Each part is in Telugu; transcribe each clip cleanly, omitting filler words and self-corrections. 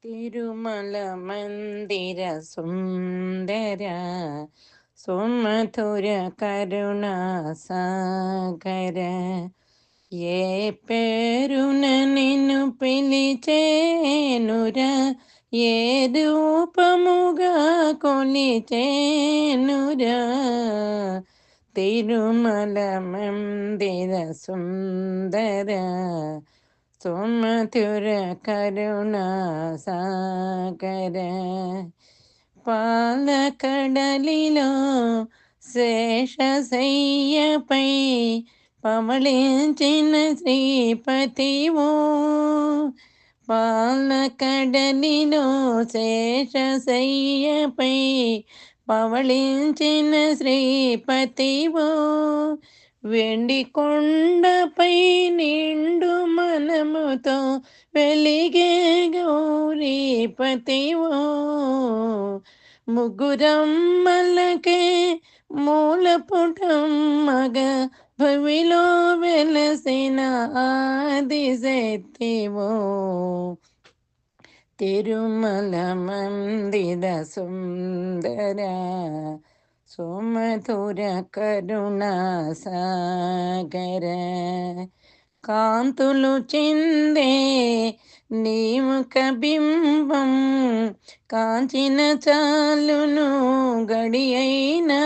తిరుమల మందిర సుందర సుమధుర కరుణా సాగర, ఏ పేరున నిన్ను పిలిచేనురా, ఏ రూపముగా కొలిచేనురా. తిరుమల మందిర సుందర సుమధుర కరుణా సాగర, పాలకడలిలో శేషశయ్యపై పవళించిన శ్రీపతివో, పాలకడలిలో శేషశయ్యపై పవళించిన శ్రీపతివో, వెండి కొండపై నిండు మనముతో వెలిగే గౌరీపతివో, ముగ్గురమ్మలకే మూలపుటమ్మగా భవిలో వెలసిన ఆదిశక్తివో. తిరుమల మందిర సుందర సుమధుర కరుణా సాగర, కాంతులు చిందే నీ ముఖ బింబం కాంచిన చాలును గడి అయినా,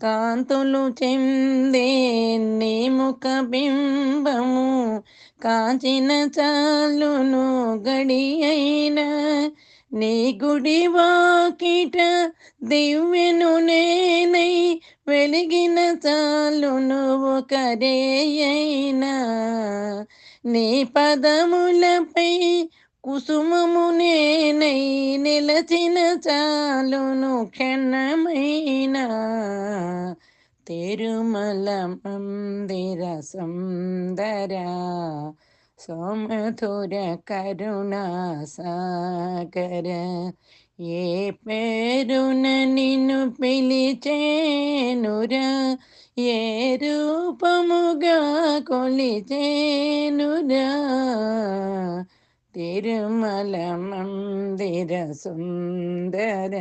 కాంతులు చెందే నీ ముఖ బింబము కాంచిన చాలును గడి అయినా, నీ గుడి వాకిట దివ్యను నేనై వెలిగిన చాలును ఒకరే అయినా, నీ పదములపై కుసుమము నేనై నిలచిన చాలును క్షణమైనా. తిరుమల మందిర సుందర సుమధుర కరుణా సాగర, ఏ పేరున నిన్ను పిలిచేనురా, ఏ రూపముగా కొలిచేనురా. తిరుమల మందిర సుందర